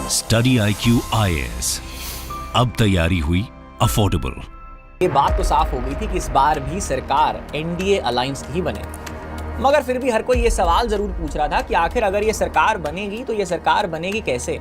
Study IQ IAS, अब तैयारी हुई अफोर्डेबल। ये बात तो साफ हो गई थी कि इस बार भी सरकार एनडीए अलायंस ही बने, मगर फिर भी हर कोई ये सवाल जरूर पूछ रहा था कि आखिर अगर ये सरकार बनेगी तो ये सरकार बनेगी कैसे।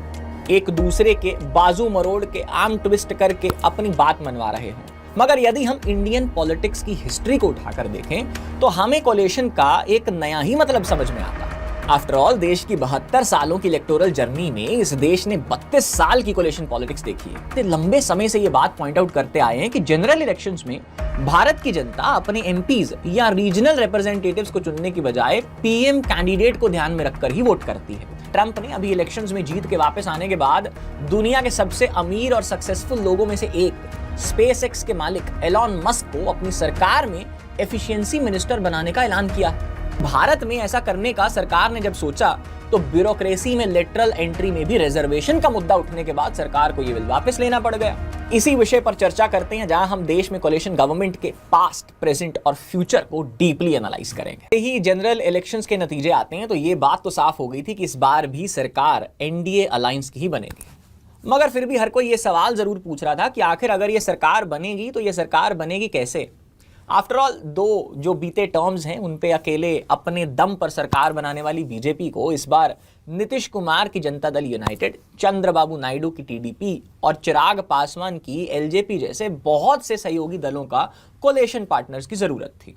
एक दूसरे के बाजू मरोड़ के, आर्म ट्विस्ट करके अपनी बात मनवा रहे हैं। मगर यदि हम इंडियन पॉलिटिक्स की हिस्ट्री को उठाकर देखें तो हमें कोलिशन का एक नया ही मतलब समझ में आता है। आफ्टर ऑल, देश की 72 सालों की इलेक्टोरल जर्नी में इस देश ने 32 साल की कोलिशन पॉलिटिक्स देखी है। तो लंबे समय से ये बात पॉइंट आउट करते आए हैं कि जनरल इलेक्शंस में भारत की जनता अपने एमपीज या रीजनल रिप्रेजेंटेटिव्स को चुनने की बजाय पीएम कैंडिडेट को ध्यान में रखकर ही वोट करती है। ट्रंप ने अभी इलेक्शंस में जीत के वापस आने के बाद दुनिया के सबसे अमीर और सक्सेसफुल लोगों में से एक स्पेसएक्स के मालिक एलॉन मस्क को अपनी सरकार में एफिशिएंसी मिनिस्टर बनाने का ऐलान किया। भारत में ऐसा करने का सरकार ने जब सोचा तो ब्यूरोक्रेसी में लेटरल एंट्री में भी रिजर्वेशन का मुद्दा उठने के बाद सरकार को यह बिल वापस लेना पड़ गया। इसी विषय पर चर्चा करते हैं, जहां हम देश में कोलिशन गवर्नमेंट के पास्ट, प्रेजेंट और फ्यूचर को डीपली एनालाइज करेंगे। यही जनरल इलेक्शंस के नतीजे आते हैं तो ये बात तो साफ हो गई थी कि इस बार भी सरकार एनडीए अलायंस की ही बनेगी। मगर फिर भी हर कोई ये सवाल जरूर पूछ रहा था कि आखिर अगर ये सरकार बनेगी तो ये सरकार बनेगी कैसे। आफ्टर ऑल, दो जो बीते टर्म्स हैं उन पे अकेले अपने दम पर सरकार बनाने वाली बीजेपी को इस बार नीतीश कुमार की जनता दल यूनाइटेड, चंद्रबाबू नायडू की टीडीपी और चिराग पासवान की एलजेपी जैसे बहुत से सहयोगी दलों का कोलिशन पार्टनर्स की जरूरत थी।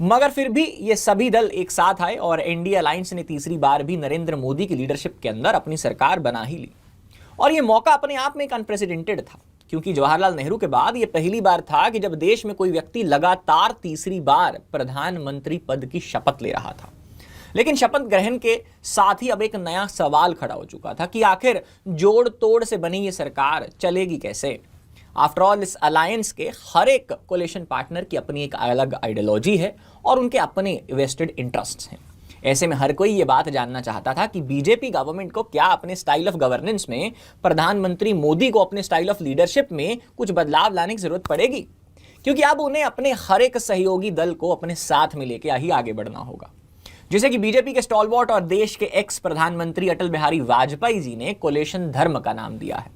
मगर फिर भी ये सभी दल एक साथ आए और एनडीए अलायंस ने तीसरी बार भी नरेंद्र मोदी की लीडरशिप के अंदर अपनी सरकार बना ही ली। और ये मौका अपने आप में एक अनप्रेसिडेंटेड था, क्योंकि जवाहरलाल नेहरू के बाद यह पहली बार था कि जब देश में कोई व्यक्ति लगातार तीसरी बार प्रधानमंत्री पद की शपथ ले रहा था। लेकिन शपथ ग्रहण के साथ ही अब एक नया सवाल खड़ा हो चुका था कि आखिर जोड़ तोड़ से बनी ये सरकार चलेगी कैसे। आफ्टर ऑल, इस अलायंस के हर एक कोलिशन पार्टनर की अपनी एक अलग आइडियोलॉजी है और उनके अपने वेस्टेड इंटरेस्ट्स हैं। ऐसे में हर कोई ये बात जानना चाहता था कि बीजेपी गवर्नमेंट को क्या अपने स्टाइल ऑफ गवर्नेंस में प्रधानमंत्री मोदी को अपने स्टाइल ऑफ लीडरशिप में कुछ बदलाव लाने की जरूरत पड़ेगी, क्योंकि अब उन्हें अपने हर एक सहयोगी दल को अपने साथ में लेकर ही आगे बढ़ना होगा। जैसे कि बीजेपी के स्टॉलवर्ट और देश के एक्स प्रधानमंत्री अटल बिहारी वाजपेयी जी ने कोलिशन धर्म का नाम दिया है।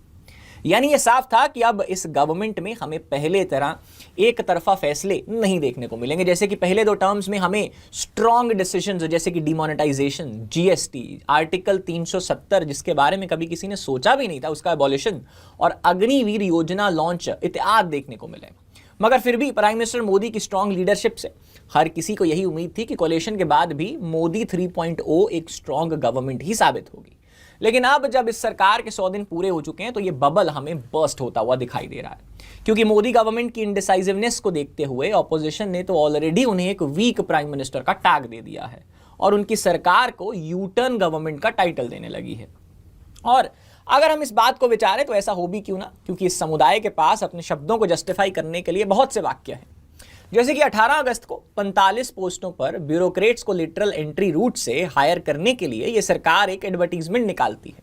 यानी यह साफ था कि अब इस गवर्नमेंट में हमें पहले तरह एक तरफा फैसले नहीं देखने को मिलेंगे। जैसे कि पहले दो टर्म्स में हमें स्ट्रॉन्ग डिसीजंस, जैसे कि डिमोनेटाइजेशन, जीएसटी, आर्टिकल 370 जिसके बारे में कभी किसी ने सोचा भी नहीं था, उसका एबॉलिशन और अग्निवीर योजना लॉन्च इत्यादि देखने को मिले। मगर फिर भी प्राइम मिनिस्टर मोदी की स्ट्रॉन्ग लीडरशिप से हर किसी को यही उम्मीद थी कि कोलिशन के बाद भी मोदी 3.0 एक स्ट्रॉन्ग गवर्नमेंट ही साबित होगी। लेकिन अब जब इस सरकार के 100 दिन पूरे हो चुके हैं तो ये बबल हमें बर्स्ट होता हुआ दिखाई दे रहा है, क्योंकि मोदी गवर्नमेंट की इंडिसाइसिवनेस को देखते हुए ऑपोजिशन ने तो ऑलरेडी उन्हें एक वीक प्राइम मिनिस्टर का टैग दे दिया है और उनकी सरकार को यू टर्न गवर्नमेंट का टाइटल देने लगी है। और अगर हम इस बात को विचारें तो ऐसा हो भी क्यों ना, क्योंकि इस समुदाय के पास अपने शब्दों को जस्टिफाई करने के लिए बहुत से वाक्य हैं। जैसे कि 18 अगस्त को 45 पोस्टों पर ब्यूरोक्रेट्स को लिटरल एंट्री रूट से हायर करने के लिए यह सरकार एक एडवर्टीजमेंट निकालती है,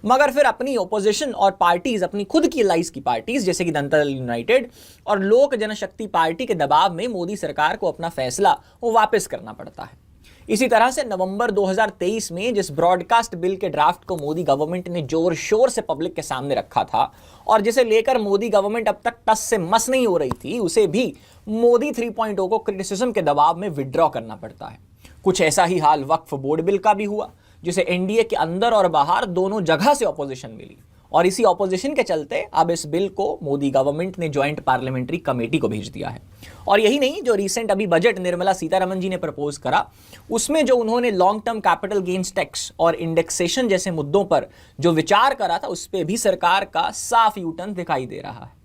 मगर फिर अपनी ओपोजिशन और पार्टीज, अपनी खुद की एलाइज की पार्टीज जैसे कि जनता दल यूनाइटेड और लोक जनशक्ति पार्टी के दबाव में मोदी सरकार को अपना फैसला वापस करना पड़ता है। इसी तरह से नवंबर 2023 में जिस ब्रॉडकास्ट बिल के ड्राफ्ट को मोदी गवर्नमेंट ने जोर शोर से पब्लिक के सामने रखा था और जिसे लेकर मोदी गवर्नमेंट अब तक टस से मस नहीं हो रही थी, उसे भी मोदी 3.0 को क्रिटिसिज्म के दबाव में विड्रॉ करना पड़ता है। कुछ ऐसा ही हाल वक्फ बोर्ड बिल का भी हुआ, जिसे एनडीए के अंदर और बाहर दोनों जगह से ऑपोजिशन मिली और इसी ऑपोजिशन के चलते अब इस बिल को मोदी गवर्नमेंट ने ज्वाइंट पार्लियामेंट्री कमेटी को भेज दिया है। और यही नहीं, जो रिसेंट अभी बजट निर्मला सीतारमण जी ने प्रपोज करा, उसमें जो उन्होंने long term capital gains tax और इंडेक्सेशन जैसे मुद्दों पर जो विचार करा था, उस पर भी सरकार का साफ यू टर्न दिखाई दे रहा है।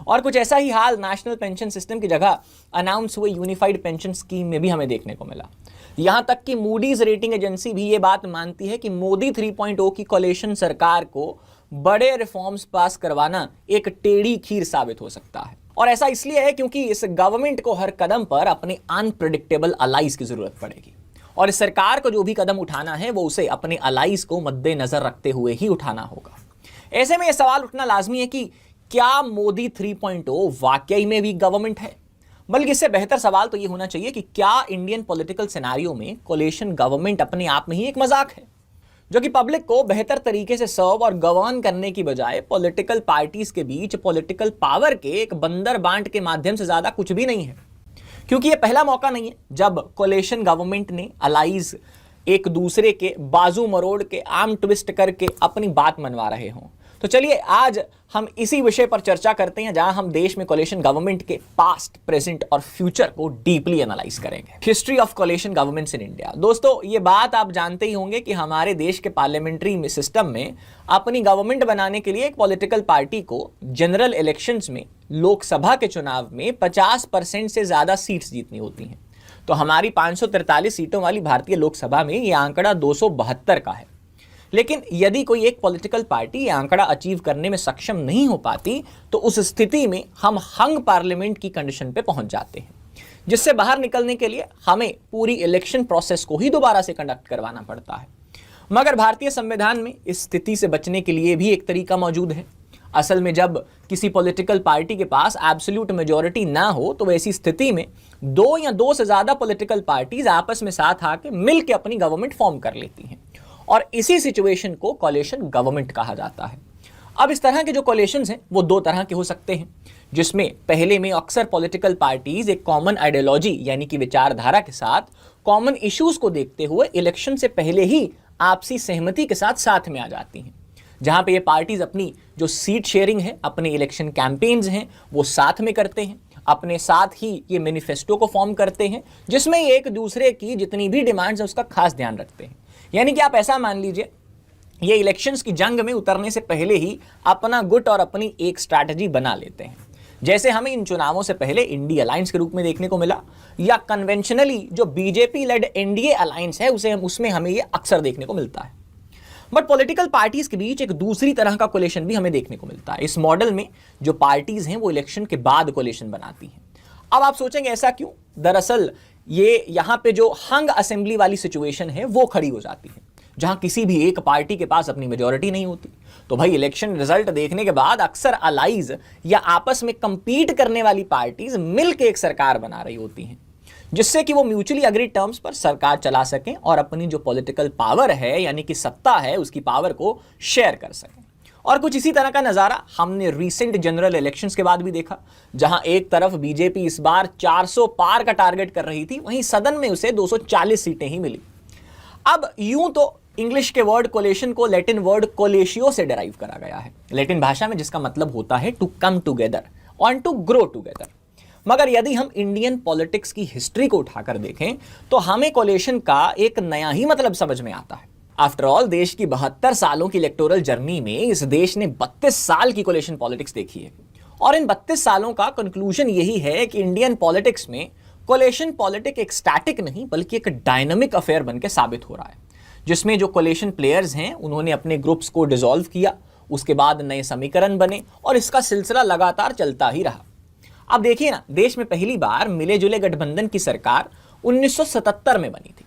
और कुछ ऐसा ही हाल नेशनल पेंशन सिस्टम की जगह अनाउंस हुए यूनिफाइड पेंशन स्कीम में भी हमें देखने को मिला। यहां तक कि मूडीज रेटिंग एजेंसी भी ये बात मानती है कि मोदी 3.0 की कोलिशन सरकार को बड़े रिफॉर्म्स पास करवाना एक टेढ़ी खीर साबित हो सकता है। और ऐसा इसलिए है क्योंकि इस गवर्नमेंट को हर कदम पर अपने अनप्रेडिक्टेबल अलाइज की जरूरत पड़ेगी और इस सरकार को जो भी कदम उठाना है वो उसे अपने अलाइज को मद्देनजर रखते हुए ही उठाना होगा। ऐसे में यह सवाल उठना लाजमी है कि क्या मोदी 3.0 वाकई में वीक गवर्नमेंट है, बल्कि इससे बेहतर सवाल तो यह होना चाहिए कि क्या इंडियन पॉलिटिकल सिनेरियो में कोलिशन गवर्नमेंट अपने आप में ही एक मजाक है। जो कि पब्लिक को बेहतर तरीके से सर्व और गवर्न करने की बजाय पॉलिटिकल पार्टीज के बीच पॉलिटिकल पावर के एक बंदर बांट के माध्यम से ज्यादा कुछ भी नहीं है। क्योंकि ये पहला मौका नहीं है जब कोलिशन गवर्नमेंट ने अलाइज एक दूसरे के बाजू मरोड़ के आर्म ट्विस्ट करके अपनी बात मनवा रहे हों। तो चलिए आज हम इसी विषय पर चर्चा करते हैं, जहां हम देश में कोलिशन गवर्नमेंट के पास्ट, प्रेजेंट और फ्यूचर को डीपली एनालाइज करेंगे। History of coalition governments in India. दोस्तों, ये बात आप जानते ही होंगे कि हमारे देश के पार्लियामेंट्री सिस्टम में अपनी गवर्नमेंट बनाने के लिए एक पॉलिटिकल पार्टी को जनरल इलेक्शंस में, लोकसभा के चुनाव में 50% से ज्यादा सीट्स जीतनी होती हैं। तो हमारी 543 सीटों वाली भारतीय लोकसभा में यह आंकड़ा 272 का है। लेकिन यदि कोई एक पॉलिटिकल पार्टी यह आंकड़ा अचीव करने में सक्षम नहीं हो पाती, तो उस स्थिति में हम हंग पार्लियामेंट की कंडीशन पे पहुंच जाते हैं, जिससे बाहर निकलने के लिए हमें पूरी इलेक्शन प्रोसेस को ही दोबारा से कंडक्ट करवाना पड़ता है। मगर भारतीय संविधान में इस स्थिति से बचने के लिए भी एक तरीका मौजूद है। असल में जब किसी पॉलिटिकल पार्टी के पास एब्सोल्यूट मेजॉरिटी ना हो, तो ऐसी स्थिति में दो या दो से ज्यादा पॉलिटिकल पार्टीज आपस में साथ आके मिलकर अपनी गवर्नमेंट फॉर्म कर लेती हैं, और इसी सिचुएशन को कोलिशन गवर्नमेंट कहा जाता है। अब इस तरह के जो कोलिशंस हैं वो दो तरह के हो सकते हैं, जिसमें पहले में अक्सर पॉलिटिकल पार्टीज एक कॉमन आइडियोलॉजी यानी कि विचारधारा के साथ कॉमन इश्यूज को देखते हुए इलेक्शन से पहले ही आपसी सहमति के साथ साथ में आ जाती हैं, जहां पे ये पार्टीज अपनी जो सीट शेयरिंग है, अपने इलेक्शन कैंपेन्स हैं, वो साथ में करते हैं। अपने साथ ही ये मैनिफेस्टो को फॉर्म करते हैं, जिसमें एक दूसरे की जितनी भी डिमांड्स है उसका खास ध्यान रखते हैं। यानी कि आप ऐसा मान लीजिए, ये इलेक्शंस की जंग में उतरने से पहले ही अपना गुट और अपनी एक स्ट्रैटेजी बना लेते हैं, जैसे हमें इन चुनावों से पहले इंडिया अलायंस के रूप में देखने को मिला, या कन्वेंशनली जो बीजेपी लेड एनडीए अलायंस है उसमें हमें ये अक्सर देखने को मिलता है। बट पॉलिटिकल पार्टीज के बीच एक दूसरी तरह का कोलिशन भी हमें देखने को मिलता है। इस मॉडल में जो पार्टीज हैं वो इलेक्शन के बाद कोलिशन बनाती हैं। अब आप सोचेंगे ऐसा क्यों? दरअसल ये यहां पे जो हंग असेंबली वाली सिचुएशन है वो खड़ी हो जाती है, जहां किसी भी एक पार्टी के पास अपनी मेजॉरिटी नहीं होती। तो भाई इलेक्शन रिजल्ट देखने के बाद अक्सर अलाइज या आपस में कंपीट करने वाली पार्टीज मिलकर एक सरकार बना रही होती हैं, जिससे कि वो म्यूचुअली अग्रीड टर्म्स पर सरकार चला सकें और अपनी जो पॉलिटिकल पावर है यानी कि सत्ता है उसकी पावर को शेयर कर सकें। और कुछ इसी तरह का नजारा हमने रीसेंट जनरल इलेक्शंस के बाद भी देखा, जहां एक तरफ बीजेपी इस बार 400 पार का टारगेट कर रही थी, वहीं सदन में उसे 240 सीटें ही मिली। अब यूं तो इंग्लिश के वर्ड कोलिशन को लैटिन वर्ड कोलेशियो से डिराइव करा गया है, लैटिन भाषा में, जिसका मतलब होता है टू कम टुगेदर और टू ग्रो टुगेदर। मगर यदि हम इंडियन पॉलिटिक्स की हिस्ट्री को उठाकर देखें तो हमें कोलिशन का एक नया ही मतलब समझ में आता है। आफ्टर ऑल देश की 72 सालों की इलेक्टोरल जर्नी में इस देश ने 32 साल की कोलिशन पॉलिटिक्स देखी है, और इन 32 सालों का कंक्लूजन यही है कि इंडियन पॉलिटिक्स में कोलिशन पॉलिटिक्स एक स्टैटिक नहीं बल्कि एक डायनामिक अफेयर बनकर साबित हो रहा है, जिसमें जो कोलिशन प्लेयर्स हैं उन्होंने अपने ग्रुप्स को डिसॉल्व किया, उसके बाद नए समीकरण बने और इसका सिलसिला लगातार चलता ही रहा। अब देखिए ना, देश में पहली बार मिले जुले गठबंधन की सरकार 1977 में बनी थी।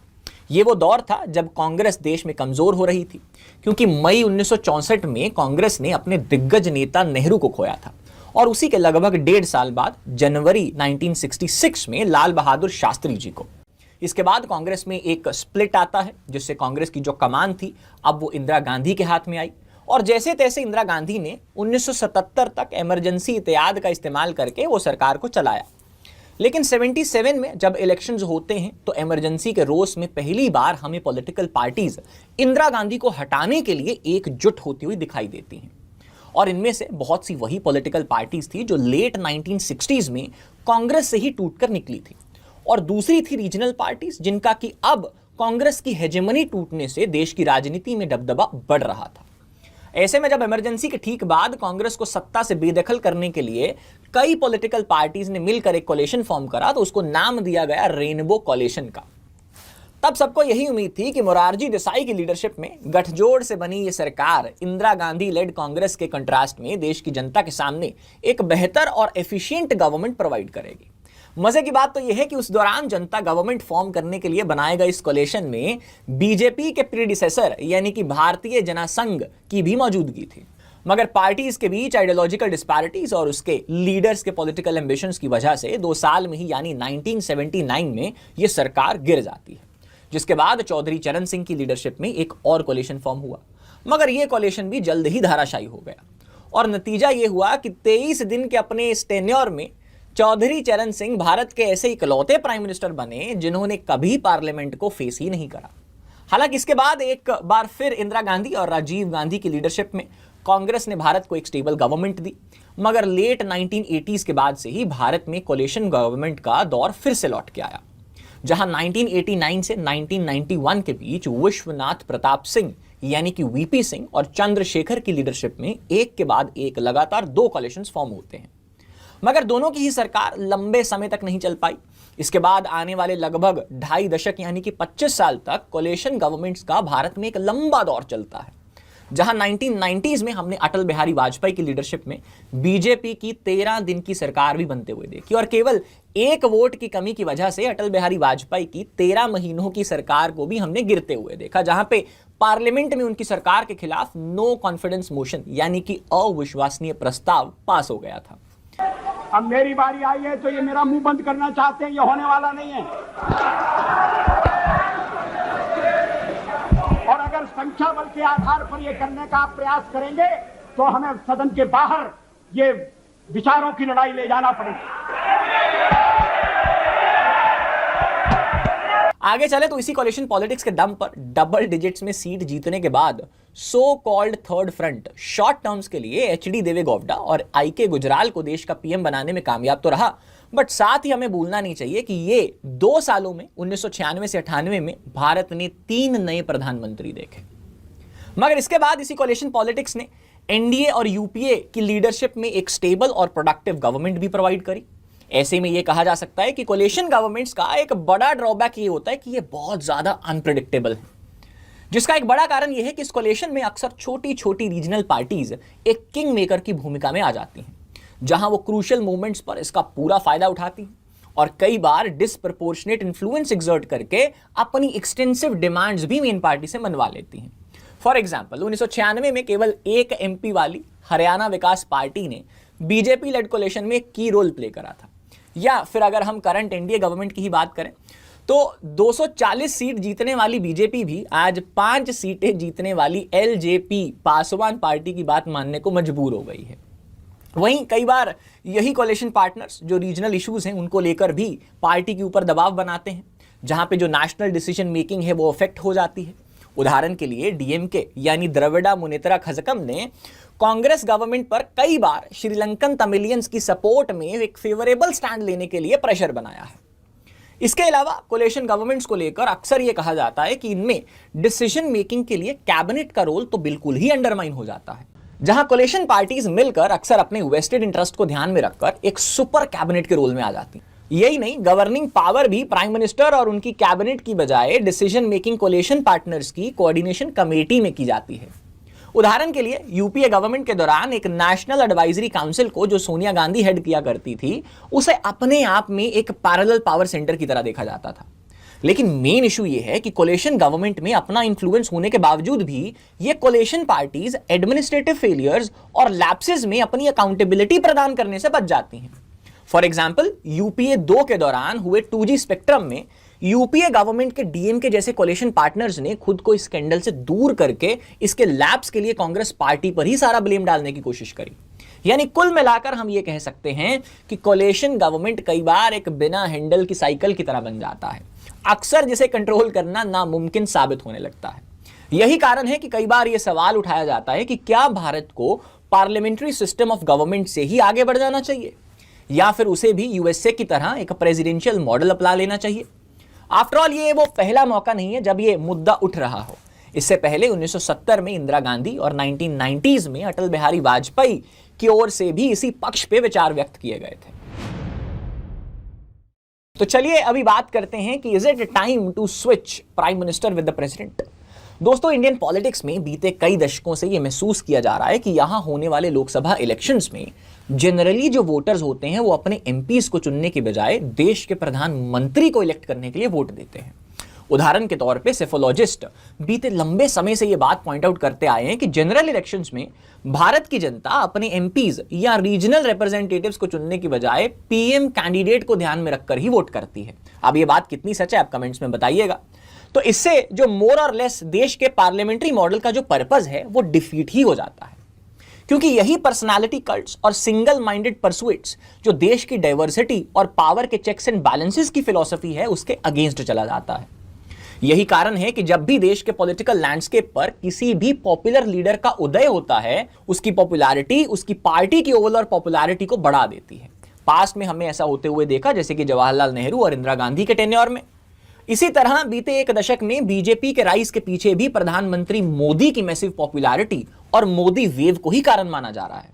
ये वो दौर था जब कांग्रेस देश में कमजोर हो रही थी, क्योंकि मई 1964 में कांग्रेस ने अपने दिग्गज नेता नेहरू को खोया था, और उसी के लगभग 1.5 साल बाद जनवरी 1966 में लाल बहादुर शास्त्री जी को। इसके बाद कांग्रेस में एक स्प्लिट आता है, जिससे कांग्रेस की जो कमान थी अब वो इंदिरा गांधी के हाथ में आई, और जैसे तैसे इंदिरा गांधी ने 1977 तक इमरजेंसी इत्याद का इस्तेमाल करके वो सरकार को चलाया। लेकिन 77 में जब इलेक्शंस होते हैं तो इमरजेंसी के रोष में पहली बार हमें पॉलिटिकल पार्टीज इंदिरा गांधी को हटाने के लिए एकजुट होती हुई दिखाई देती हैं, और इनमें से बहुत सी वही पॉलिटिकल पार्टीज थी जो लेट 1960s में कांग्रेस से ही टूटकर निकली थी, और दूसरी थी रीजनल पार्टीज, जिनका कि अब कांग्रेस की हेजेमनी टूटने से देश की राजनीति में दबदबा बढ़ रहा था। ऐसे में जब इमरजेंसी के ठीक बाद कांग्रेस को सत्ता से बेदखल करने के लिए कई पॉलिटिकल पार्टीज ने मिलकर एक कोलिशन फॉर्म करा, तो उसको नाम दिया गया रेनबो कोलिशन का। तब सबको यही उम्मीद थी कि मोरारजी देसाई की लीडरशिप में गठजोड़ से बनी ये सरकार इंदिरा गांधी लेड कांग्रेस के कंट्रास्ट में देश की जनता के सामने एक बेहतर और एफिशिएंट गवर्नमेंट प्रोवाइड करेगी। मजे की बात तो यह है कि उस दौरान जनता गवर्नमेंट फॉर्म करने के लिए बनाए गए इस कोलिशन में बीजेपी के प्रीडिसेसर यानी कि भारतीय जनसंघ की भी मौजूदगी थी। मगर पार्टीज के बीच आइडियोलॉजिकल डिस्पैरिटीज और उसके लीडर्स के पॉलिटिकल एम्बिशंस की वजह से 2 साल में ही यानी 1979 में यह सरकार गिर जाती है। जिसके बाद चौधरी चरण सिंह की लीडरशिप में एक और कोalition फॉर्म हुआ, मगर यह कोalition भी जल्द ही धाराशायी हो गया और नतीजा यह हुआ कि 23 दिन के अपने इस टेन्योर में चौधरी चरण सिंह भारत के ऐसे इकलौते प्राइम मिनिस्टर बने जिन्होंने कभी पार्लियामेंट को फेस ही नहीं करा। हालांकि इसके बाद एक बार फिर इंदिरा गांधी और राजीव गांधी की लीडरशिप में कांग्रेस ने भारत को एक स्टेबल गवर्नमेंट दी, मगर लेट 1980s के बाद से ही भारत में कोalition गवर्नमेंट का दौर फिर से लौट के आया, जहां 1989 से 1991 के बीच विश्वनाथ प्रताप सिंह यानी कि वीपी सिंह और चंद्रशेखर की लीडरशिप में एक के बाद एक लगातार 2 कोalitions फॉर्म होते हैं, मगर दोनों की ही सरकार लंबे समय तक नहीं चल पाई। इसके बाद आने वाले लगभग 2.5 दशक यानी कि 25 साल तक कोalition गवर्नमेंट्स का भारत में एक लंबा दौर चलता है, जहां 1990s में हमने अटल बिहारी वाजपेयी की लीडरशिप में बीजेपी की 13 दिन की सरकार भी बनते हुए देखी और केवल 1 वोट की कमी की वजह से अटल बिहारी वाजपेयी की 13 महीनों की सरकार को भी हमने गिरते हुए देखा, जहां पे पार्लियामेंट में उनकी सरकार के खिलाफ नो कॉन्फिडेंस मोशन यानी कि अविश्वसनीय प्रस्ताव पास हो गया था। अब मेरी बारी आई है तो ये मेरा मुंह बंद करना चाहते हैं, ये होने वाला नहीं है। और अगर संख्या बल के आधार पर ये करने का आप प्रयास करेंगे तो हमें सदन के बाहर ये विचारों की लड़ाई ले जाना पड़ेगा। आगे चले तो इसी कोalition पॉलिटिक्स के दम पर डबल डिजिट्स में सीट जीतने के बाद so called third front short terms के लिए एचडी देवेगौड़ा और आईके गुजराल को देश का पीएम बनाने में कामयाब तो रहा, बट साथ ही हमें भूलना नहीं चाहिए कि ये 2 सालों में 1996 से 98 में भारत ने 3 नए प्रधानमंत्री देखे। मगर इसके बाद इसी कोalition पॉलिटिक्स ने एनडीए और यूपीए की लीडरशिप में एक स्टेबल और प्रोडक्टिव गवर्नमेंट भी प्रोवाइड करी। ऐसे में यह कहा जा सकता है कि कोalition गवर्नमेंट्स का एक बड़ा ड्रॉबैक ये होता है कि ये बहुत ज्यादा अनप्रेडिक्टेबल है, जिसका एक बड़ा कारण यह है कि इस कोalition में अक्सर छोटी छोटी रीजनल पार्टीज एक किंग मेकर की भूमिका में आ जाती हैं, जहां वो क्रूशियल मूवमेंट्स पर इसका पूरा फायदा उठाती हैं और कई बार डिसप्रपोर्शनेट इन्फ्लुएंस एक्सर्ट करके अपनी एक्सटेंसिव डिमांड्स भी मेन पार्टी से मनवा लेती हैं। फॉर एग्जाम्पल 1996 में केवल 1 MP वाली हरियाणा विकास पार्टी ने बीजेपी लेड कोalition में की रोल प्ले करा था, या फिर अगर हम करंट एनडीए गवर्नमेंट की ही बात करें तो 240 सीट जीतने वाली बीजेपी भी आज 5 सीटें जीतने वाली एलजेपी पासवान पार्टी की बात मानने को मजबूर हो गई है। वहीं कई बार यही कोalition पार्टनर्स जो रीजनल इश्यूज हैं उनको लेकर भी पार्टी के ऊपर दबाव बनाते हैं, जहां पे जो नेशनल डिसीजन मेकिंग है वो अफेक्ट हो जाती है। उदाहरण के लिए डीएमके यानी द्रविड़ा मुनेत्रा कझगम ने कांग्रेस गवर्नमेंट पर कई बार श्रीलंकन तमिलियंस की सपोर्ट में एक फेवरेबल स्टैंड लेने के लिए प्रेशर बनाया है। इसके अलावा कोalition गवर्नमेंट्स को लेकर अक्सर यह कहा जाता है कि इनमें डिसीजन मेकिंग के लिए कैबिनेट का रोल तो बिल्कुल ही अंडरमाइन हो जाता है, जहां कोalition पार्टीज मिलकर अक्सर अपने वेस्टेड इंटरेस्ट को ध्यान में रखकर एक सुपर कैबिनेट के रोल में आ जाती हैं। यही नहीं, गवर्निंग पावर भी प्राइम मिनिस्टर और उनकी कैबिनेट की बजाय डिसीजन मेकिंग कोalition पार्टनर्स की कोऑर्डिनेशन कमेटी में की जाती है। उदाहरण के लिए यूपीए गवर्नमेंट के दौरान एक नेशनल एडवाइजरी काउंसिल को जो सोनिया गांधी हेड किया करती थी, उसे अपने आप में एक पैरेलल पावर सेंटर की तरह देखा जाता था। लेकिन मेन इशू ये है कि कोalition गवर्नमेंट में अपना इन्फ्लुएंस होने के बावजूद भी ये कोalition पार्टीज एडमिनिस्ट्रेटिव फेलियर्स और लैप्सेस में अपनी अकाउंटेबिलिटी प्रदान करने से बच जाती हैं। फॉर एग्जाम्पल यूपीए 2 के दौरान हुए 2G स्पेक्ट्रम में यूपीए गवर्नमेंट के डीएमके जैसे कोalition पार्टनर्स ने खुद को इस स्कैंडल से दूर करके इसके लैप्स के लिए कांग्रेस पार्टी पर ही सारा ब्लेम डालने की कोशिश करी। यानी कुल मिलाकर हम ये कह सकते हैं कि कोalition गवर्नमेंट कई बार एक बिना हैंडल की साइकिल की तरह बन जाता है, अक्सर जिसे कंट्रोल करना नामुमकिन साबित होने लगता है। यही कारण है कि कई बार यह सवाल उठाया जाता है कि क्या भारत को पार्लियामेंट्री सिस्टम ऑफ गवर्नमेंट से ही आगे बढ़ जाना चाहिए या फिर उसे भी यूएसए की तरह एक प्रेसिडेंशियल मॉडल अपना लेना चाहिए। आफ्टर ऑल ये वो पहला मौका नहीं है जब ये मुद्दा उठ रहा हो। इससे पहले 1970 में इंदिरा गांधी और 1990s में अटल बिहारी वाजपेयी की ओर से भी इसी पक्ष पे विचार व्यक्त किए गए थे। तो चलिए अभी बात करते हैं कि is it time to switch prime minister with the president. दोस्तों, इंडियन पॉलिटिक्स में बीते कई दशकों से यह महसूस किया जा रहा है कि यहां होने वाले लोकसभा इलेक्शंस में जनरली जो वोटर्स होते हैं वो अपने एमपीज को चुनने के बजाय देश के प्रधानमंत्री को इलेक्ट करने के लिए वोट देते हैं। उदाहरण के तौर पे सेफोलॉजिस्ट बीते लंबे समय से यह बात पॉइंट आउट करते आए हैं कि जनरल इलेक्शंस में भारत की जनता अपने एमपीज या रीजनल रिप्रेजेंटेटिव्स को चुनने की बजाय पीएम कैंडिडेट को ध्यान में रखकर ही वोट करती है। अब यह बात कितनी सच है आप कमेंट्स में बताइएगा। तो इससे जो मोर और लेस देश के पार्लियामेंट्री मॉडल का जो पर्पस है वो डिफीट ही हो जाता है, क्योंकि यही पर्सनालिटी कल्ट्स और सिंगल माइंडेड परसुएट्स जो देश की डाइवर्सिटी और पावर के चेक्स एंड बैलेंसेस की फिलॉसफी है उसके अगेंस्ट चला जाता है। यही कारण है कि जब भी देश के पॉलिटिकल लैंडस्केप पर किसी भी पॉपुलर लीडर का उदय होता है, उसकी पॉपुलैरिटी उसकी पार्टी की ओवरऑल पॉपुलैरिटी को बढ़ा देती है। पास्ट में हमें ऐसा होते हुए देखा, जैसे कि जवाहरलाल नेहरू और इंदिरा गांधी के टेन्योर में। इसी तरह बीते एक दशक में बीजेपी के राइज के पीछे भी प्रधानमंत्री मोदी की मैसिव पॉपुलैरिटी और मोदी वेव को ही कारण माना जा रहा है।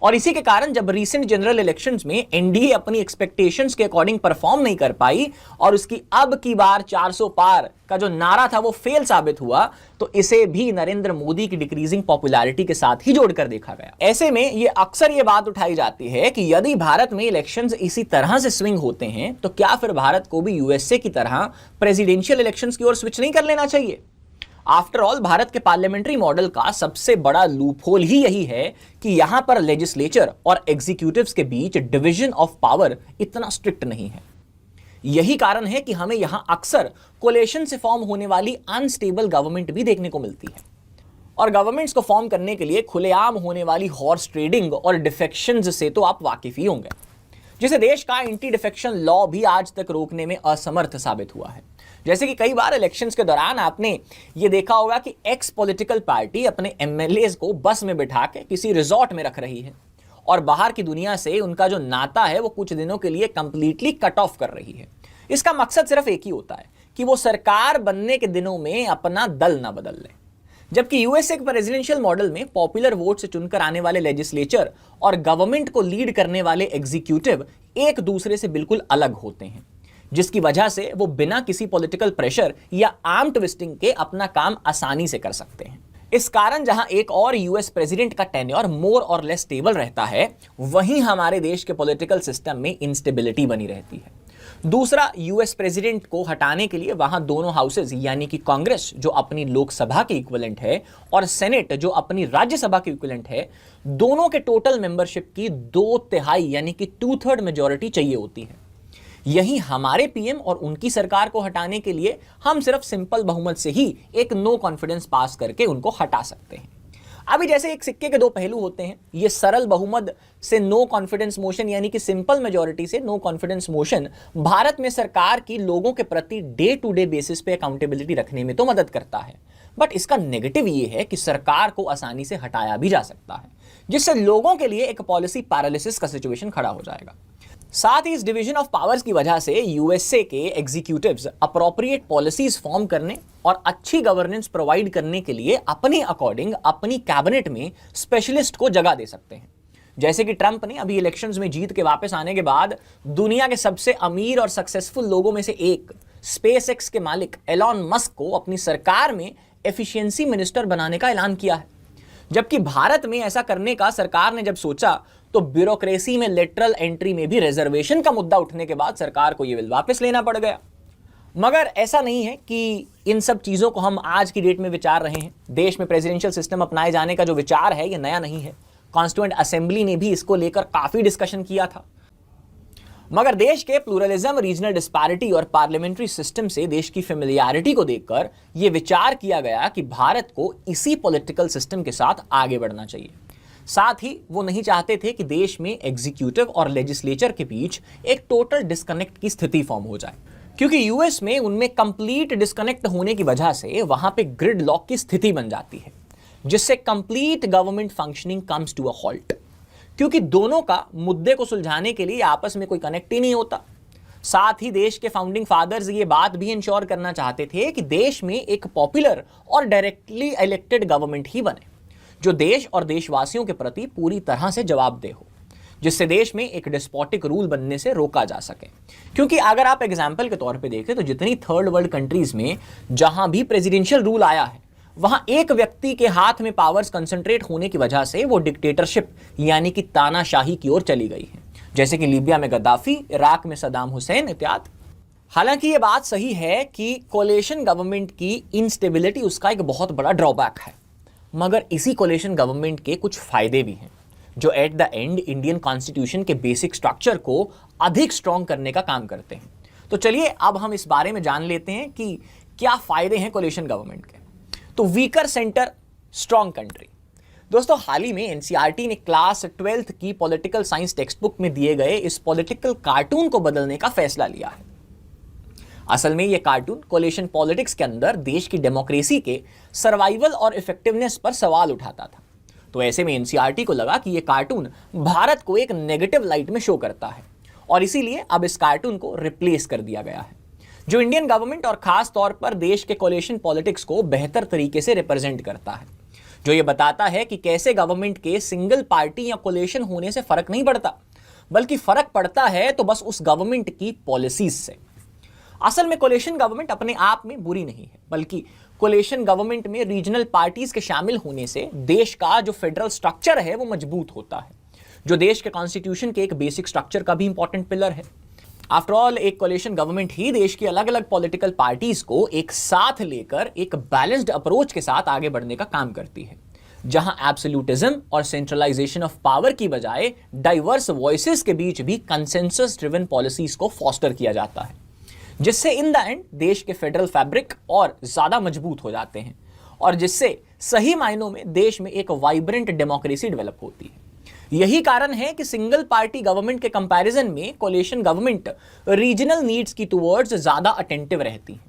और इसी के कारण जब रीसेंट जनरल इलेक्शंस में एनडीए अपनी एक्सपेक्टेशंस के अकॉर्डिंग परफॉर्म नहीं कर पाई और उसकी अब की बार 400 पार का जो नारा था वो फेल साबित हुआ, तो इसे भी नरेंद्र मोदी की डिक्रीजिंग पॉपुलैरिटी के साथ ही जोड़कर देखा गया। ऐसे में ये अक्सर ये बात उठाई जाती है कि यदि भारत में इलेक्शंस इसी तरह से स्विंग होते हैं तो क्या फिर भारत को भी यूएसए की तरह प्रेसिडेंशियल इलेक्शंस की ओर स्विच नहीं कर लेना चाहिए। आफ्टर ऑल भारत के पार्लियामेंट्री मॉडल का सबसे बड़ा लूपहोल ही यही है कि यहां पर लेजिस्लेचर और एग्जीक्यूटिव्स के बीच डिवीजन ऑफ पावर इतना स्ट्रिक्ट नहीं है। यही कारण है कि हमें यहां अक्सर कोलेशन से फॉर्म होने वाली अनस्टेबल गवर्नमेंट भी देखने को मिलती है। और गवर्नमेंट्स को फॉर्म करने के लिए खुलेआम होने वाली हॉर्स ट्रेडिंग और डिफेक्शंस से तो आप वाकिफ ही होंगे, जिसे देश का एंटी डिफेक्शन लॉ भी आज तक रोकने में असमर्थ साबित हुआ है। जैसे कि कई बार इलेक्शंस के दौरान आपने ये देखा होगा कि एक्स पॉलिटिकल पार्टी अपने एमएलएज को बस में बिठा के किसी रिजॉर्ट में रख रही है और बाहर की दुनिया से उनका जो नाता है वो कुछ दिनों के लिए कंप्लीटली कट ऑफ कर रही है। इसका मकसद सिर्फ एक ही होता है कि वो सरकार बनने के दिनों में अपना दल ना बदल ले। जबकि यूएसए के प्रेसिडेंशियल मॉडल में पॉपुलर वोट से चुनकर आने वाले लेजिस्लेचर और गवर्नमेंट को लीड करने वाले एग्जीक्यूटिव एक दूसरे से बिल्कुल अलग होते हैं, जिसकी वजह से वो बिना किसी पॉलिटिकल प्रेशर या आर्म ट्विस्टिंग के अपना काम आसानी से कर सकते हैं। इस कारण जहां एक और यूएस प्रेसिडेंट का टेन्योर मोर और लेस स्टेबल रहता है, वहीं हमारे देश के पॉलिटिकल सिस्टम में इंस्टेबिलिटी बनी रहती है। दूसरा, यूएस प्रेसिडेंट को हटाने के लिए वहां दोनों हाउसेज यानी कि कांग्रेस जो अपनी लोकसभा के इक्विवेलेंट है और सेनेट जो अपनी राज्यसभा के इक्विवेलेंट है, दोनों के टोटल मेंबरशिप की 2/3 यानी कि 2/3 मेजॉरिटी चाहिए होती है। यही हमारे पीएम और उनकी सरकार को हटाने के लिए हम सिर्फ सिंपल बहुमत से ही एक नो कॉन्फिडेंस पास करके उनको हटा सकते हैं। अभी जैसे एक सिक्के के दो पहलू होते हैं, ये सरल बहुमत से नो कॉन्फिडेंस मोशन यानी कि सिंपल मेजॉरिटी से नो कॉन्फिडेंस मोशन भारत में सरकार की लोगों के प्रति डे टू डे बेसिस पे अकाउंटेबिलिटी रखने में तो मदद करता है, बट इसका नेगेटिव ये है कि सरकार को आसानी से हटाया भी जा सकता है, जिससे लोगों के लिए एक पॉलिसी पैरालिसिस का सिचुएशन खड़ा हो जाएगा। साथ ही इस डिवीजन ऑफ पावर्स की वजह से यूएसए के एग्जीक्यूटिव्स अप्रोप्रिएट पॉलिसीज फॉर्म करने और अच्छी गवर्नेंस प्रोवाइड करने के लिए अपने अकॉर्डिंग अपनी कैबिनेट में स्पेशलिस्ट को जगह दे सकते हैं। जैसे कि ट्रंप ने अभी इलेक्शंस में जीत के वापस आने के बाद दुनिया के सबसे अमीर और सक्सेसफुल लोगों में से एक स्पेसएक्स के मालिक एलॉन मस्क को अपनी सरकार में एफिशिएंसी मिनिस्टर बनाने का ऐलान किया है। जबकि भारत में ऐसा करने का सरकार ने जब सोचा तो ब्यूरोक्रेसी में लेटरल एंट्री में भी रिजर्वेशन का मुद्दा उठने के बाद सरकार को यह बिल वापस लेना पड़ गया। मगर ऐसा नहीं है कि इन सब चीजों को हम आज की डेट में विचार रहे हैं। देश में प्रेसिडेंशियल सिस्टम अपनाए जाने का जो विचार है यह नया नहीं है। कॉन्स्टिट्यूएंट असेंबली ने भी इसको लेकर काफी डिस्कशन किया था। मगर देश के प्लूरलिज्म, रीजनल डिस्पैरिटी और पार्लियामेंट्री सिस्टम से देश की फेमिलियरिटी को देखकर यह विचार किया गया कि भारत को इसी पॉलिटिकल सिस्टम के साथ आगे बढ़ना चाहिए। साथ ही वो नहीं चाहते थे कि देश में एग्जीक्यूटिव और लेजिस्लेचर के बीच एक टोटल डिस्कनेक्ट की स्थिति फॉर्म हो जाए, क्योंकि यूएस में उनमें कंप्लीट डिस्कनेक्ट होने की वजह से वहां पे ग्रिड लॉक की स्थिति बन जाती है, जिससे complete government functioning comes to a halt, क्योंकि दोनों का मुद्दे को सुलझाने के लिए आपस में कोई कनेक्ट ही नहीं होता। साथ ही देश के फाउंडिंग फादर्स ये बात भी इंश्योर करना चाहते थे कि देश में एक पॉपुलर और डायरेक्टली इलेक्टेड गवर्नमेंट ही बने, जो देश और देशवासियों के प्रति पूरी तरह से जवाबदेह हो, जिससे देश में एक डिस्पोटिक रूल बनने से रोका जा सके। क्योंकि अगर आप एग्जाम्पल के तौर पे देखें तो जितनी थर्ड वर्ल्ड कंट्रीज में जहां भी प्रेसिडेंशियल रूल आया है, वहां एक व्यक्ति के हाथ में पावर्स कंसंट्रेट होने की वजह से वो डिक्टेटरशिप यानी कि तानाशाही की ओर चली गई है, जैसे कि लीबिया में गद्दाफी, इराक में सद्दाम हुसैन इत्यादि। हालांकि ये बात सही है कि कोलिशन गवर्नमेंट की इनस्टेबिलिटी उसका एक बहुत बड़ा ड्रॉबैक है, मगर इसी कोलिशन गवर्नमेंट के कुछ फायदे भी हैं, जो at the end Indian constitution के बेसिक स्ट्रक्चर को अधिक स्ट्रॉन्ग करने का काम करते हैं। तो चलिए अब हम इस बारे में जान लेते हैं कि क्या फायदे हैं कोलिशन गवर्नमेंट के? तो वीकर सेंटर, स्ट्रॉन्ग कंट्री। दोस्तों, हाल ही में एनसीईआरटी ने क्लास 12th की पॉलिटिकल साइंस टेक्स्ट बुक में दिए गए इस पॉलिटिकल कार्टून को बदलने का फैसला लिया है। असल में यह कार्टून कोलिशन पॉलिटिक्स के अंदर देश की डेमोक्रेसी के सर्वाइवल और इफेक्टिवनेस पर सवाल उठाता था। तो ऐसे में एनसीईआरटी को लगा कि यह कार्टून भारत को एक नेगेटिव लाइट में शो करता है और इसीलिए अब इस कार्टून को रिप्लेस कर दिया गया है, जो इंडियन गवर्नमेंट और खास तौर पर देश के कोलिशन पॉलिटिक्स को बेहतर तरीके से रिप्रेजेंट करता है, जो ये बताता है कि कैसे गवर्नमेंट के सिंगल पार्टी या कोलिशन होने से फर्क नहीं पड़ता, बल्कि फर्क पड़ता है तो बस उस गवर्नमेंट की पॉलिसीज से। असल में कोलिशन गवर्नमेंट अपने आप में बुरी नहीं है, बल्कि कोलिशन गवर्नमेंट में रीजनल पार्टीज के शामिल होने से देश का जो फेडरल स्ट्रक्चर है वो मजबूत होता है, जो देश के कॉन्स्टिट्यूशन के एक बेसिक स्ट्रक्चर का भी इंपॉर्टेंट पिलर है। आफ्टर ऑल, एक कोलिशन गवर्नमेंट ही देश की अलग अलग पॉलिटिकल पार्टीज को एक साथ लेकर एक बैलेंस्ड अप्रोच के साथ आगे बढ़ने का काम करती है, जहां एब्सोल्यूटिज्म और सेंट्रलाइजेशन ऑफ पावर की बजाय डाइवर्स वॉइसेस के बीच भी कंसेंसस ड्रिवन पॉलिसीज को फॉस्टर किया जाता है, जिससे इन द एंड देश के फेडरल फैब्रिक और ज्यादा मजबूत हो जाते हैं और जिससे सही मायनों में देश में एक वाइब्रेंट डेमोक्रेसी डेवलप होती है। यही कारण है कि सिंगल पार्टी गवर्नमेंट के कंपैरिजन में कोलिशन गवर्नमेंट रीजनल नीड्स की टुवर्ड्स ज्यादा अटेंटिव रहती है।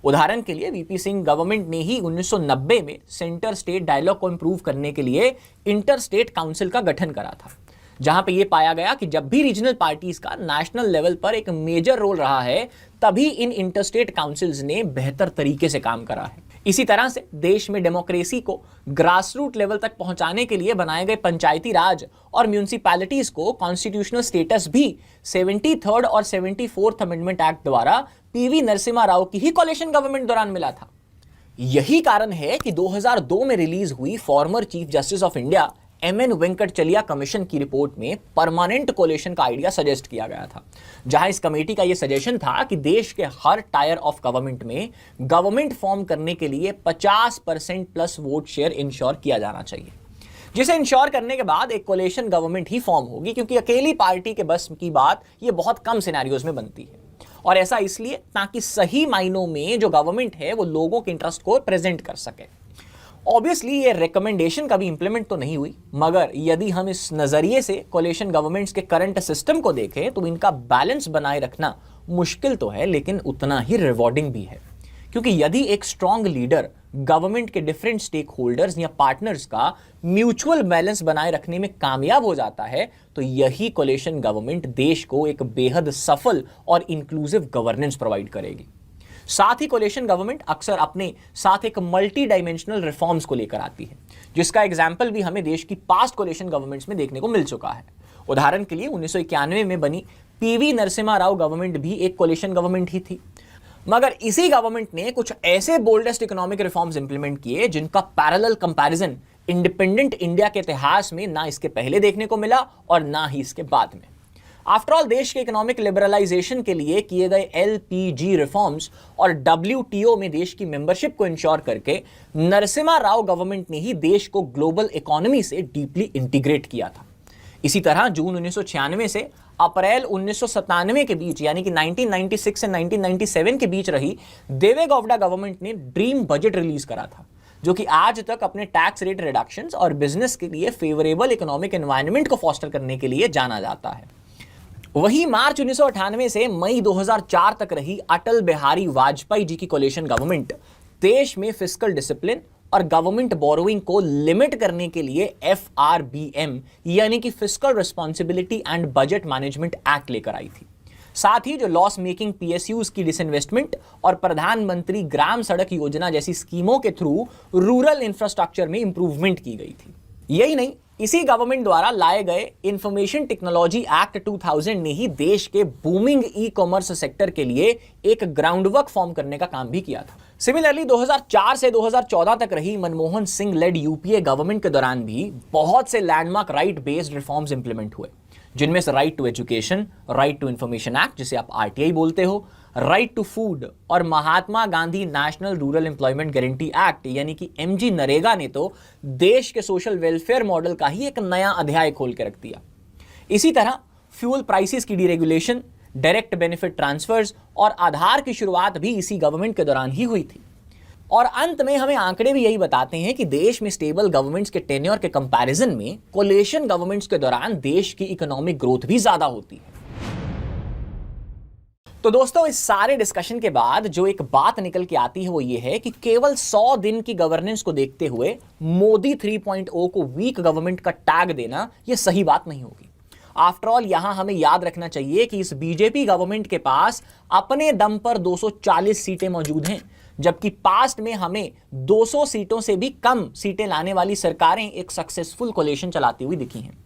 उदाहरण के लिए वीपी सिंह गवर्नमेंट ने ही 1990 में सेंटर स्टेट डायलॉग को इंप्रूव करने के लिए इंटर स्टेट काउंसिल का गठन करा था, जहां पे ये पाया गया कि जब भी रीजनल पार्टीज का नेशनल लेवल पर एक मेजर रोल रहा है, तभी इन इंटरस्टेट काउंसिल्स ने बेहतर तरीके से काम करा है। इसी तरह से देश में डेमोक्रेसी को ग्रासरूट लेवल तक पहुंचाने के लिए बनाए गए पंचायती राज और म्यूनिसिपैलिटीज को कॉन्स्टिट्यूशनल स्टेटस भी 73rd और 74th अमेंडमेंट एक्ट द्वारा पीवी नरसिम्हा राव की ही कोलिशन गवर्नमेंट दौरान मिला था। यही कारण है कि 2002 में रिलीज हुई former chief justice of India MN Venkatachaliah commission की रिपोर्ट में परमानेंट कोलिशन का आइडिया सजेस्ट किया गया था, जहां इस कमेटी का यह सजेशन था कि देश के हर टायर ऑफ गवर्नमेंट में गवर्नमेंट फॉर्म करने के लिए 50% प्लस वोट शेयर इंश्योर किया जाना चाहिए, जिसे इंश्योर करने के बाद एक कोलिशन गवर्नमेंट ही फॉर्म होगी, क्योंकि अकेली पार्टी के बस की बात यह बहुत कम सिनेरियोज में बनती है। और ऐसा इसलिए ताकि सही मायनों में जो गवर्नमेंट है वो लोगों के इंटरेस्ट को प्रेजेंट कर सके। ऑब्वियसली ये रिकमेंडेशन कभी इंप्लीमेंट तो नहीं हुई, मगर यदि हम इस नजरिए से कोलिशन गवर्नमेंट्स के करंट सिस्टम को देखें तो इनका बैलेंस बनाए रखना मुश्किल तो है, लेकिन उतना ही रिवॉर्डिंग भी है, क्योंकि यदि एक स्ट्रॉन्ग लीडर गवर्नमेंट के डिफरेंट स्टेक होल्डर्स या पार्टनर्स का म्यूचुअल बैलेंस बनाए रखने में कामयाब हो जाता है, तो यही कोलिशन गवर्नमेंट देश को एक बेहद सफल और इंक्लूसिव गवर्नेंस प्रोवाइड करेगी। साथ ही कोलिशन गवर्नमेंट अक्सर अपने साथ एक मल्टी डायमेंशनल रिफॉर्म्स को लेकर आती है, जिसका एग्जाम्पल भी हमें देश की पास्ट कोलिशन गवर्नमेंट्स में देखने को मिल चुका है। उदाहरण के लिए 1991 में बनी पीवी नरसिम्हा राव गवर्नमेंट भी एक कोलिशन गवर्नमेंट ही थी, मगर इसी गवर्नमेंट ने कुछ ऐसे बोल्डेस्ट इकोनॉमिक रिफॉर्म्स इंप्लीमेंट किए जिनका पैरेलल कंपैरिजन इंडिपेंडेंट इंडिया के इतिहास में ना इसके पहले देखने को मिला और ना ही इसके बाद में। आफ्टर ऑल, देश के इकोनॉमिक लिबरलाइजेशन के लिए किए गए एलपीजी रिफॉर्म्स और डब्ल्यूटीओ में देश की मेंबरशिप को इंश्योर करके नरसिम्हा राव गवर्नमेंट ने ही देश को ग्लोबल इकोनॉमी से डीपली इंटीग्रेट किया था। इसी तरह जून 1996 से अप्रैल 1997 के बीच, यानी कि 1996 से 1997 के बीच रही देवे गौड़ा गवर्नमेंट ने ड्रीम बजट रिलीज करा था, जो कि आज तक अपने टैक्स रेट रिडक्शंस और बिजनेस के लिए फेवरेबल इकोनॉमिक एनवायरनमेंट को फॉस्टर करने के लिए जाना जाता है। वहीं मार्च 1998 से मई 2004 तक रही अटल बिहारी वाजपेयी जी की कोलिशन गवर्नमेंट देश में फिस्कल डिसिप्लिन और गवर्नमेंट बोरोइंग को लिमिट करने के लिए FRBM यानी कि fiscal responsibility and budget management act लेकर आई थी। साथ ही जो लॉस मेकिंग PSUs की डिसइन्वेस्टमेंट और प्रधानमंत्री ग्राम सड़क योजना जैसी स्कीमों के थ्रू रूरल इंफ्रास्ट्रक्चर में इंप्रूवमेंट की गई थी। यही नहीं, इसी गवर्नमेंट द्वारा लाए गए इंफॉर्मेशन टेक्नोलॉजी एक्ट 2000 ने ही देश के बूमिंग ई कॉमर्स सेक्टर के लिए एक ग्राउंडवर्क फॉर्म करने का काम भी किया था। सिमिलरली 2004 से 2014 तक रही Manmohan Singh led UPA government के दौरान भी बहुत से landmark right based reforms implement हुए, जिनमें से right to education, right to information act जिसे आप RTI बोलते हो, राइट टू फूड और Mahatma Gandhi national rural employment guarantee act यानी कि MG नरेगा ने तो देश के सोशल वेलफेयर मॉडल का ही एक नया अध्याय खोल के रख दिया। इसी तरह फ्यूल प्राइसेस की डीरेगुलेशन, डायरेक्ट बेनिफिट ट्रांसफर्स और आधार की शुरुआत भी इसी गवर्नमेंट के दौरान ही हुई थी। और अंत में हमें आंकड़े भी यही बताते हैं कि देश में स्टेबल गवर्नमेंट्स के टेन्योर के कंपैरिजन में कोलिशन गवर्नमेंट्स के दौरान देश की इकोनॉमिक ग्रोथ भी ज्यादा होती है। तो दोस्तों, इस सारे डिस्कशन के बाद जो एक बात निकल के आती है वो ये है कि केवल 100 दिन की गवर्नेंस को देखते हुए मोदी 3.0 को वीक गवर्नमेंट का टैग देना यह सही बात नहीं होगी। आफ्टर ऑल यहां हमें याद रखना चाहिए कि इस बीजेपी गवर्नमेंट के पास अपने दम पर 240 सीटें मौजूद हैं, जबकि पास्ट में हमें 200 सीटों से भी कम सीटें लाने वाली सरकारें एक सक्सेसफुल कोलिशन चलाती हुई दिखी हैं।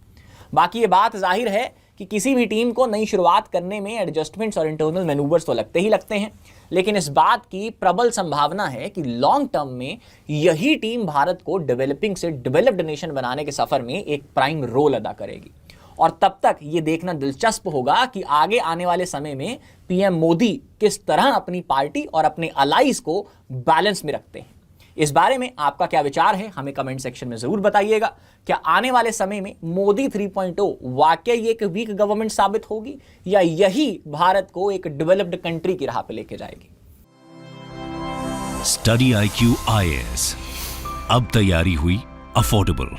बाकी ये बात जाहिर है कि किसी भी टीम को नई शुरुआत करने में एडजस्टमेंट्स और इंटरनल मैनूवर्स तो लगते ही लगते हैं, लेकिन इस बात की प्रबल संभावना है कि लॉन्ग टर्म में यही टीम भारत को डेवलपिंग से डेवलप्ड नेशन बनाने के सफर में एक प्राइम रोल अदा करेगी। और तब तक ये देखना दिलचस्प होगा कि आगे आने वाले समय में पीएम मोदी किस तरह अपनी पार्टी और अपने अलाइज को बैलेंस में रखते हैं। इस बारे में आपका क्या विचार है, हमें कमेंट सेक्शन में जरूर बताइएगा। क्या आने वाले समय में मोदी 3.0 वाकई एक वीक गवर्नमेंट साबित होगी या यही भारत को एक डेवलप्ड कंट्री की राह पे लेके जाएगी? स्टडी IQ IAS, अब तैयारी हुई अफोर्डेबल।